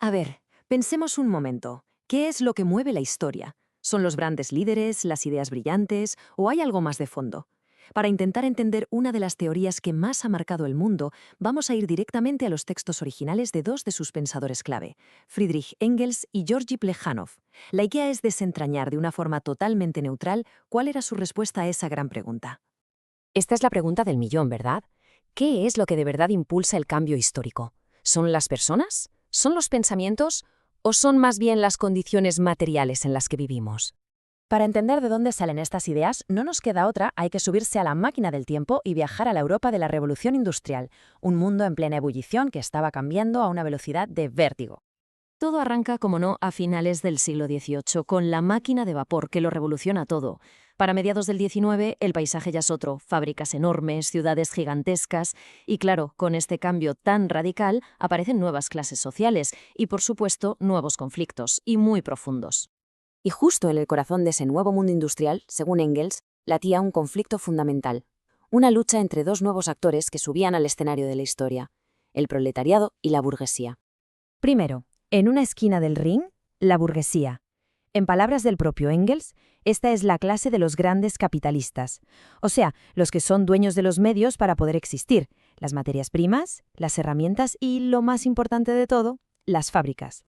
A ver, pensemos un momento. ¿Qué es lo que mueve la historia? ¿Son los grandes líderes, las ideas brillantes o hay algo más de fondo? Para intentar entender una de las teorías que más ha marcado el mundo, vamos a ir directamente a los textos originales de dos de sus pensadores clave, Friedrich Engels y Georgy Plejánov. La idea es desentrañar de una forma totalmente neutral cuál era su respuesta a esa gran pregunta. Esta es la pregunta del millón, ¿verdad? ¿Qué es lo que de verdad impulsa el cambio histórico? ¿Son las personas? ¿Son los pensamientos? ¿O son más bien las condiciones materiales en las que vivimos? Para entender de dónde salen estas ideas, no nos queda otra, hay que subirse a la máquina del tiempo y viajar a la Europa de la Revolución Industrial, un mundo en plena ebullición que estaba cambiando a una velocidad de vértigo. Todo arranca, como no, a finales del siglo XVIII, con la máquina de vapor que lo revoluciona todo. Para mediados del XIX, el paisaje ya es otro, fábricas enormes, ciudades gigantescas, y claro, con este cambio tan radical aparecen nuevas clases sociales y, por supuesto, nuevos conflictos, y muy profundos. Y justo en el corazón de ese nuevo mundo industrial, según Engels, latía un conflicto fundamental. Una lucha entre dos nuevos actores que subían al escenario de la historia, el proletariado y la burguesía. Primero, en una esquina del ring, la burguesía. En palabras del propio Engels, esta es la clase de los grandes capitalistas, o sea, los que son dueños de los medios para poder existir, las materias primas, las herramientas y, lo más importante de todo, las fábricas.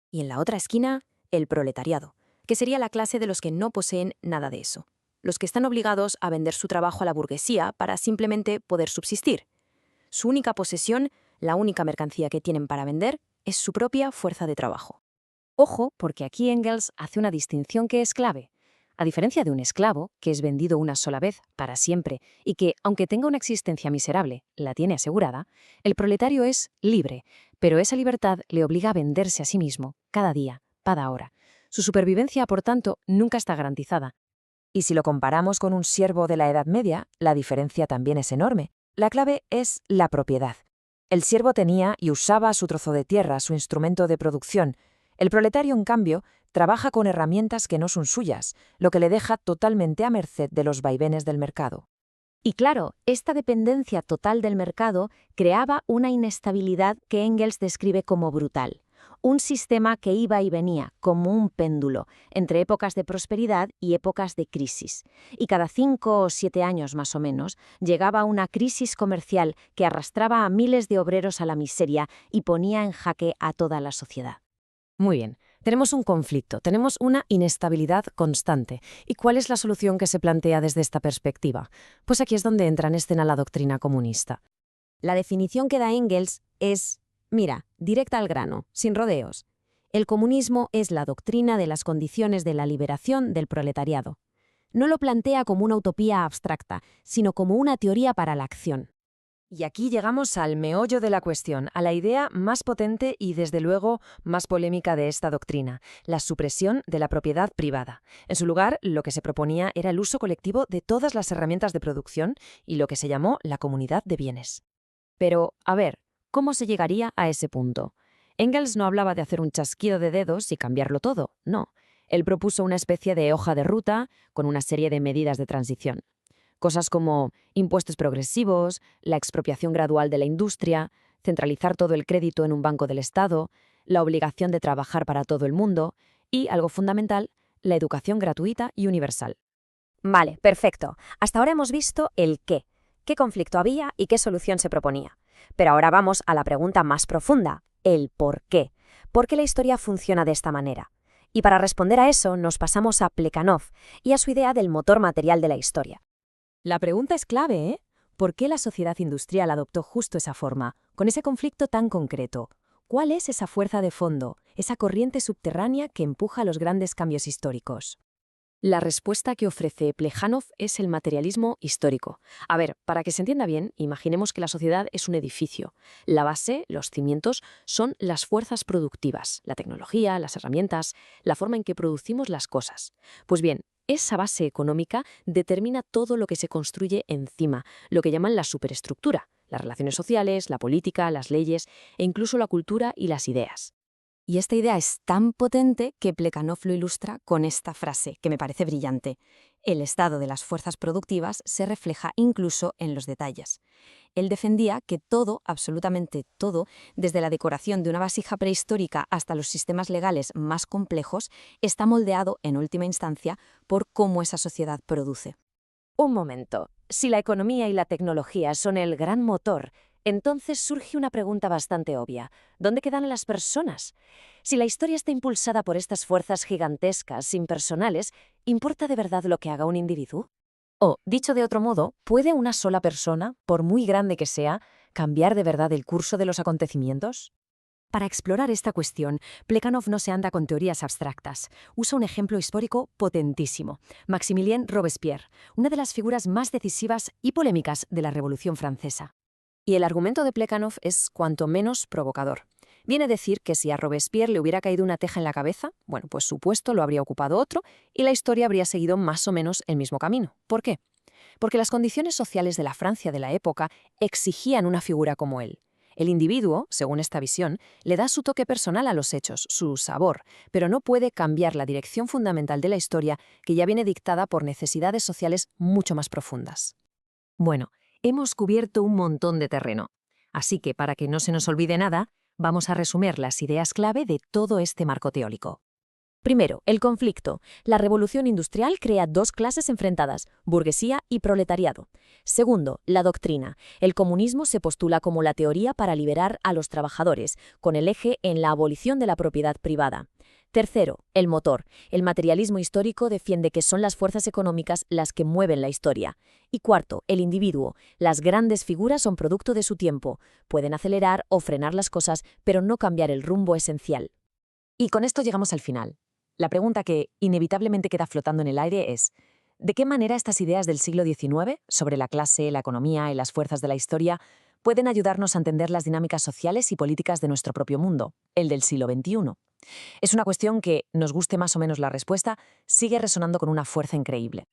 Y en la otra esquina, el proletariado, que sería la clase de los que no poseen nada de eso, los que están obligados a vender su trabajo a la burguesía para simplemente poder subsistir. Su única posesión, la única mercancía que tienen para vender, es su propia fuerza de trabajo. Ojo, porque aquí Engels hace una distinción que es clave. A diferencia de un esclavo, que es vendido una sola vez, para siempre, y que, aunque tenga una existencia miserable, la tiene asegurada, el proletario es libre, pero esa libertad le obliga a venderse a sí mismo, cada día, cada hora. Su supervivencia, por tanto, nunca está garantizada. Y si lo comparamos con un siervo de la Edad Media, la diferencia también es enorme. La clave es la propiedad. El siervo tenía y usaba su trozo de tierra, su instrumento de producción. El proletario, en cambio, trabaja con herramientas que no son suyas, lo que le deja totalmente a merced de los vaivenes del mercado. Y claro, esta dependencia total del mercado creaba una inestabilidad que Engels describe como brutal. Un sistema que iba y venía, como un péndulo, entre épocas de prosperidad y épocas de crisis. Y cada 5 o 7 años más o menos, llegaba una crisis comercial que arrastraba a miles de obreros a la miseria y ponía en jaque a toda la sociedad. Muy bien, tenemos un conflicto, tenemos una inestabilidad constante. ¿Y cuál es la solución que se plantea desde esta perspectiva? Pues aquí es donde entra en escena la doctrina comunista. La definición que da Engels es, mira, directa al grano, sin rodeos. El comunismo es la doctrina de las condiciones de la liberación del proletariado. No lo plantea como una utopía abstracta, sino como una teoría para la acción. Y aquí llegamos al meollo de la cuestión, a la idea más potente y, desde luego, más polémica de esta doctrina, la supresión de la propiedad privada. En su lugar, lo que se proponía era el uso colectivo de todas las herramientas de producción y lo que se llamó la comunidad de bienes. Pero, a ver, ¿cómo se llegaría a ese punto? Engels no hablaba de hacer un chasquido de dedos y cambiarlo todo, no. Él propuso una especie de hoja de ruta con una serie de medidas de transición. Cosas como impuestos progresivos, la expropiación gradual de la industria, centralizar todo el crédito en un banco del Estado, la obligación de trabajar para todo el mundo y, algo fundamental, la educación gratuita y universal. Vale, perfecto. Hasta ahora hemos visto el qué conflicto había y qué solución se proponía. Pero ahora vamos a la pregunta más profunda, el por qué. ¿Por qué la historia funciona de esta manera? Y para responder a eso nos pasamos a Plekhanov y a su idea del motor material de la historia. La pregunta es clave, ¿eh? ¿Por qué la sociedad industrial adoptó justo esa forma, con ese conflicto tan concreto? ¿Cuál es esa fuerza de fondo, esa corriente subterránea que empuja los grandes cambios históricos? La respuesta que ofrece Plejánov es el materialismo histórico. A ver, para que se entienda bien, imaginemos que la sociedad es un edificio. La base, los cimientos, son las fuerzas productivas, la tecnología, las herramientas, la forma en que producimos las cosas. Pues bien, esa base económica determina todo lo que se construye encima, lo que llaman la superestructura, las relaciones sociales, la política, las leyes e incluso la cultura y las ideas. Y esta idea es tan potente que Plekhanov lo ilustra con esta frase, que me parece brillante. El estado de las fuerzas productivas se refleja incluso en los detalles. Él defendía que todo, absolutamente todo, desde la decoración de una vasija prehistórica hasta los sistemas legales más complejos, está moldeado, en última instancia, por cómo esa sociedad produce. Un momento. Si la economía y la tecnología son el gran motor, entonces surge una pregunta bastante obvia. ¿Dónde quedan las personas? Si la historia está impulsada por estas fuerzas gigantescas, impersonales, ¿importa de verdad lo que haga un individuo? O, dicho de otro modo, ¿puede una sola persona, por muy grande que sea, cambiar de verdad el curso de los acontecimientos? Para explorar esta cuestión, Plekhanov no se anda con teorías abstractas. Usa un ejemplo histórico potentísimo: Maximilien Robespierre, una de las figuras más decisivas y polémicas de la Revolución Francesa. Y el argumento de Plekhanov es cuanto menos provocador. Viene a decir que si a Robespierre le hubiera caído una teja en la cabeza, bueno, pues su puesto lo habría ocupado otro y la historia habría seguido más o menos el mismo camino. ¿Por qué? Porque las condiciones sociales de la Francia de la época exigían una figura como él. El individuo, según esta visión, le da su toque personal a los hechos, su sabor, pero no puede cambiar la dirección fundamental de la historia que ya viene dictada por necesidades sociales mucho más profundas. Bueno, hemos cubierto un montón de terreno. Así que, para que no se nos olvide nada, vamos a resumir las ideas clave de todo este marco teórico. Primero, el conflicto. La revolución industrial crea dos clases enfrentadas, burguesía y proletariado. Segundo, la doctrina. El comunismo se postula como la teoría para liberar a los trabajadores, con el eje en la abolición de la propiedad privada. Tercero, el motor. El materialismo histórico defiende que son las fuerzas económicas las que mueven la historia. Y cuarto, el individuo. Las grandes figuras son producto de su tiempo. Pueden acelerar o frenar las cosas, pero no cambiar el rumbo esencial. Y con esto llegamos al final. La pregunta que inevitablemente queda flotando en el aire es: ¿de qué manera estas ideas del siglo XIX, sobre la clase, la economía y las fuerzas de la historia, pueden ayudarnos a entender las dinámicas sociales y políticas de nuestro propio mundo, el del siglo XXI? Es una cuestión que, nos guste más o menos la respuesta, sigue resonando con una fuerza increíble.